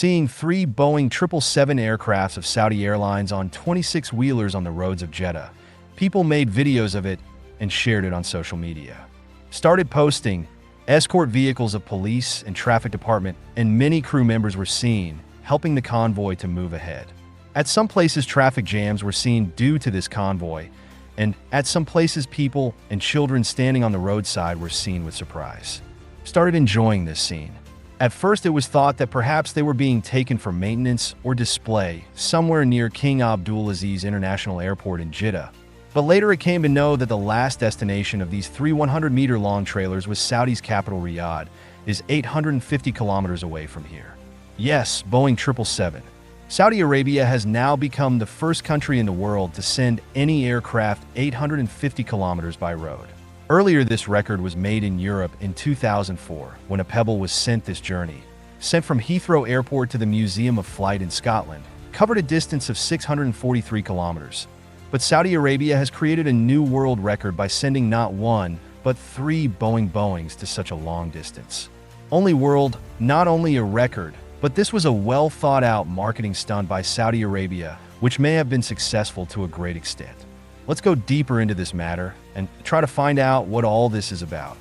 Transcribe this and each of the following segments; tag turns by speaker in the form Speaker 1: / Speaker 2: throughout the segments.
Speaker 1: seeing three Boeing 777 aircrafts of Saudi Airlines on 26-wheelers on the roads of Jeddah. People made videos of it and shared it on social media. Started posting, escort vehicles of police and traffic department and many crew members were seen, helping the convoy to move ahead. At some places, traffic jams were seen due to this convoy, and at some places, people and children standing on the roadside were seen with surprise. Started enjoying this scene. At first, it was thought that perhaps they were being taken for maintenance or display somewhere near King Abdulaziz International Airport in Jeddah. But later it came to know that the last destination of these three 100-meter-long trailers was Saudi's capital Riyadh, is 850 kilometers away from here. Yes, Boeing 777. Saudi Arabia has now become the first country in the world to send any aircraft 850 kilometers by road. Earlier, this record was made in Europe in 2004, when a Pebble was sent this journey. Sent from Heathrow Airport to the Museum of Flight in Scotland, covered a distance of 643 kilometers. But Saudi Arabia has created a new world record by sending not one, but three Boeings to such a long distance. Not only a record, but this was a well-thought-out marketing stunt by Saudi Arabia, which may have been successful to a great extent. Let's go deeper into this matter and try to find out what all this is about.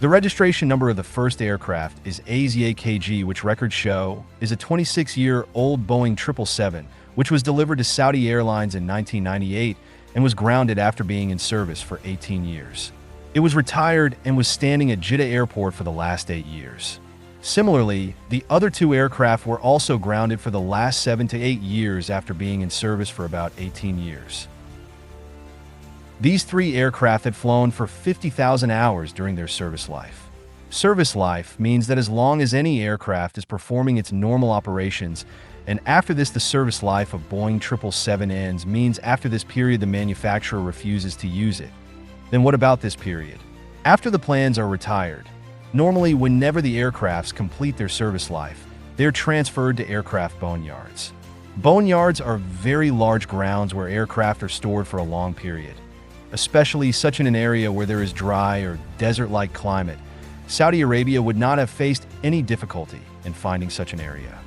Speaker 1: The registration number of the first aircraft is AZAKG, which records show is a 26-year-old Boeing 777, which was delivered to Saudi Airlines in 1998 and was grounded after being in service for 18 years. It was retired and was standing at Jeddah Airport for the last 8 years. Similarly, the other two aircraft were also grounded for the last 7 to 8 years after being in service for about 18 years. These three aircraft had flown for 50,000 hours during their service life. Service life means that as long as any aircraft is performing its normal operations, and after this the service life of Boeing 777 ends, means after this period the manufacturer refuses to use it. Then what about this period? After the planes are retired, normally whenever the aircrafts complete their service life, they're transferred to aircraft boneyards. Boneyards are very large grounds where aircraft are stored for a long period. Especially such in an area where there is dry or desert-like climate, Saudi Arabia would not have faced any difficulty in finding such an area.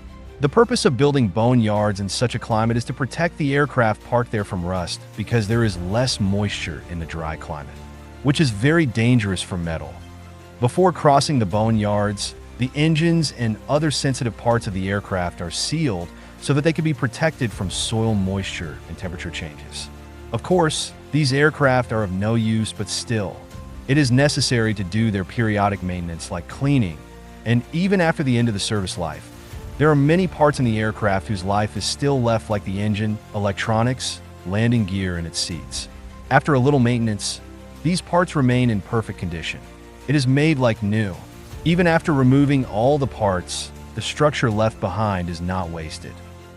Speaker 1: The purpose of building boneyards in such a climate is to protect the aircraft parked there from rust, because there is less moisture in the dry climate, which is very dangerous for metal. Before crossing the boneyards, the engines and other sensitive parts of the aircraft are sealed so that they can be protected from soil moisture and temperature changes. Of course, these aircraft are of no use, but still, it is necessary to do their periodic maintenance like cleaning, and even after the end of the service life, there are many parts in the aircraft whose life is still left, like the engine, electronics, landing gear, and its seats. After a little maintenance, these parts remain in perfect condition. It is made like new. Even after removing all the parts, the structure left behind is not wasted.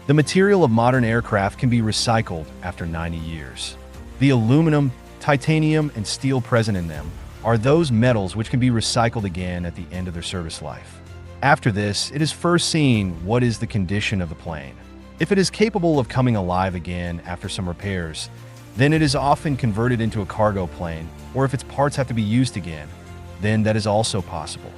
Speaker 1: The material of modern aircraft can be recycled after 90 years. The aluminum, titanium, and steel present in them are those metals which can be recycled again at the end of their service life. After this, it is first seen what is the condition of the plane. If it is capable of coming alive again after some repairs, then it is often converted into a cargo plane, or if its parts have to be used again, then that is also possible.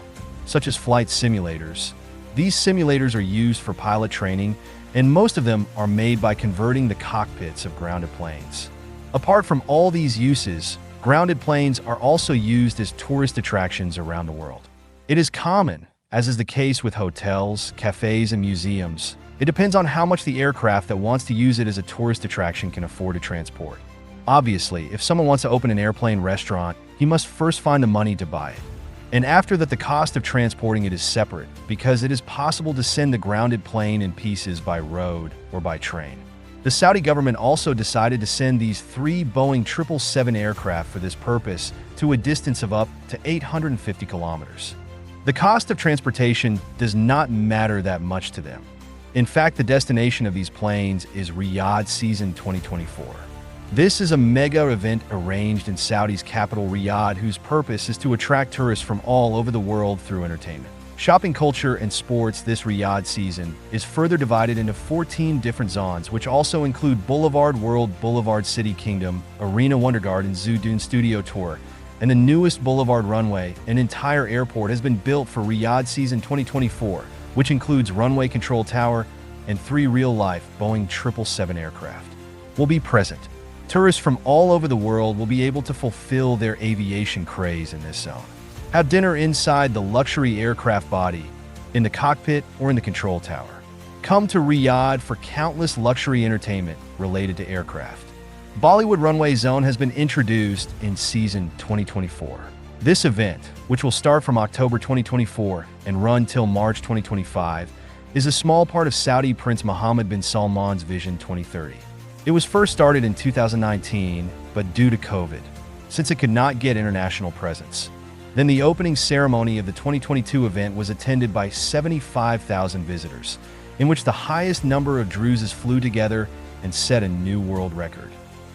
Speaker 1: Such as flight simulators. These simulators are used for pilot training, and most of them are made by converting the cockpits of grounded planes. Apart from all these uses, grounded planes are also used as tourist attractions around the world. It is common, as is the case with hotels, cafes, and museums. It depends on how much the aircraft that wants to use it as a tourist attraction can afford to transport. Obviously, if someone wants to open an airplane restaurant, he must first find the money to buy it. And after that, the cost of transporting it is separate, because it is possible to send the grounded plane in pieces by road or by train. The Saudi government also decided to send these three Boeing 777 aircraft for this purpose to a distance of up to 850 kilometers. The cost of transportation does not matter that much to them. In fact, the destination of these planes is Riyadh Season 2024. This is a mega event arranged in Saudi's capital Riyadh, whose purpose is to attract tourists from all over the world through entertainment, shopping, culture, and sports. This Riyadh season is further divided into 14 different zones, which also include Boulevard World, Boulevard City Kingdom, Arena Wondergarden, Zoo Dune Studio Tour, and the newest Boulevard runway. An entire airport has been built for Riyadh Season 2024, which includes runway control tower and 3 real-life Boeing 777 aircraft, will be present. Tourists from all over the world will be able to fulfill their aviation craze in this zone. Have dinner inside the luxury aircraft body, in the cockpit, or in the control tower. Come to Riyadh for countless luxury entertainment related to aircraft. Bollywood Runway Zone has been introduced in season 2024. This event, which will start from October 2024 and run till March 2025, is a small part of Saudi Prince Mohammed bin Salman's Vision 2030. It was first started in 2019, but due to COVID, since it could not get international presence. Then the opening ceremony of the 2022 event was attended by 75,000 visitors, in which the highest number of Druzes flew together and set a new world record.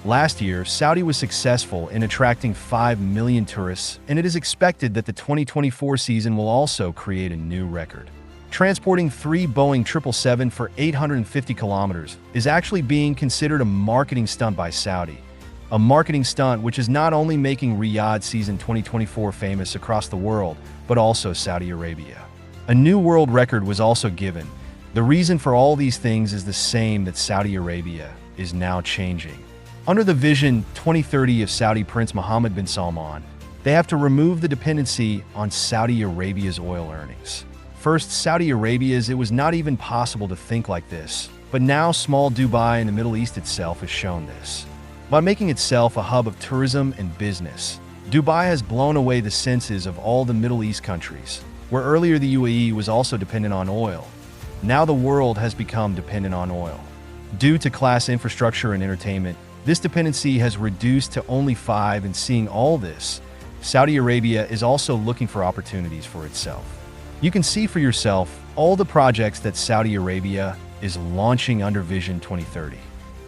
Speaker 1: Last year, Saudi was successful in attracting 5 million tourists, and it is expected that the 2024 season will also create a new record. Transporting 3 Boeing 777 for 850 kilometers is actually being considered a marketing stunt by Saudi. A marketing stunt which is not only making Riyadh season 2024 famous across the world, but also Saudi Arabia. A new world record was also given. The reason for all these things is the same, that Saudi Arabia is now changing. Under the Vision 2030 of Saudi Prince Mohammed bin Salman, they have to remove the dependency on Saudi Arabia's oil earnings. First, Saudi Arabia's, it was not even possible to think like this, but now small Dubai in the Middle East itself has shown this. By making itself a hub of tourism and business, Dubai has blown away the senses of all the Middle East countries, where earlier the UAE was also dependent on oil. Now the world has become dependent on oil. Due to class infrastructure and entertainment, this dependency has reduced to only 5, and seeing all this, Saudi Arabia is also looking for opportunities for itself. You can see for yourself all the projects that Saudi Arabia is launching under Vision 2030.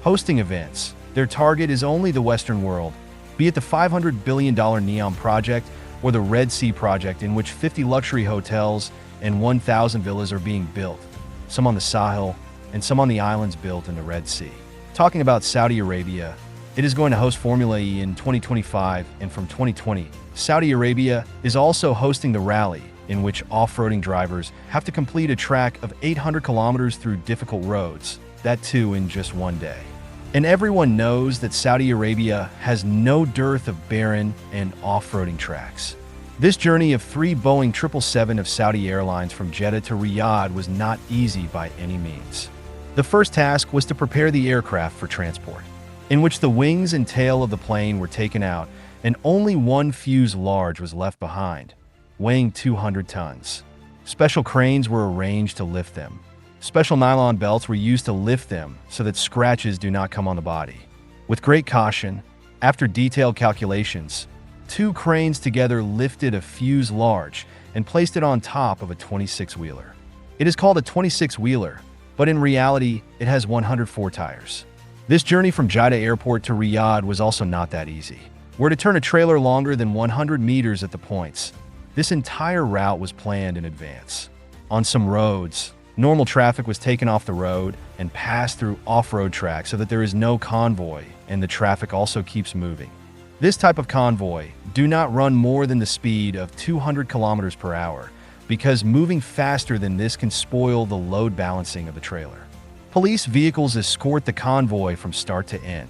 Speaker 1: Hosting events. Their target is only the Western world, be it the $500 billion NEOM project or the Red Sea project, in which 50 luxury hotels and 1,000 villas are being built, some on the Sahel and some on the islands built in the Red Sea. Talking about Saudi Arabia, it is going to host Formula E in 2025, and from 2020, Saudi Arabia is also hosting the rally, in which off-roading drivers have to complete a track of 800 kilometers through difficult roads, that too in just one day. And everyone knows that Saudi Arabia has no dearth of barren and off-roading tracks. This journey of 3 Boeing 777 of Saudi Airlines from Jeddah to Riyadh was not easy by any means. The first task was to prepare the aircraft for transport, in which the wings and tail of the plane were taken out and only one fuselage was left behind, weighing 200 tons. Special cranes were arranged to lift them. Special nylon belts were used to lift them so that scratches do not come on the body. With great caution, after detailed calculations, 2 cranes together lifted a fuselage and placed it on top of a 26-wheeler. It is called a 26-wheeler, but in reality, it has 104 tires. This journey from Jeddah Airport to Riyadh was also not that easy. We're to turn a trailer longer than 100 meters at the points. This entire route was planned in advance. On some roads, normal traffic was taken off the road and passed through off-road tracks so that there is no convoy and the traffic also keeps moving. This type of convoy do not run more than the speed of 200 kilometers per hour, because moving faster than this can spoil the load balancing of the trailer. Police vehicles escort the convoy from start to end.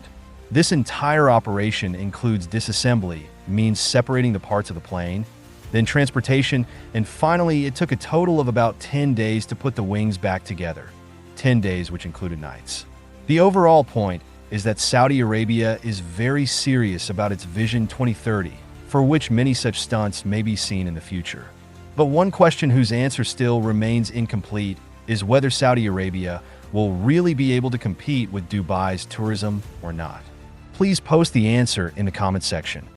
Speaker 1: This entire operation includes disassembly, means separating the parts of the plane, then transportation, and finally it took a total of about 10 days to put the wings back together. 10 days which included nights. The overall point is that Saudi Arabia is very serious about its Vision 2030, for which many such stunts may be seen in the future. But one question whose answer still remains incomplete is whether Saudi Arabia will really be able to compete with Dubai's tourism or not. Please post the answer in the comment section.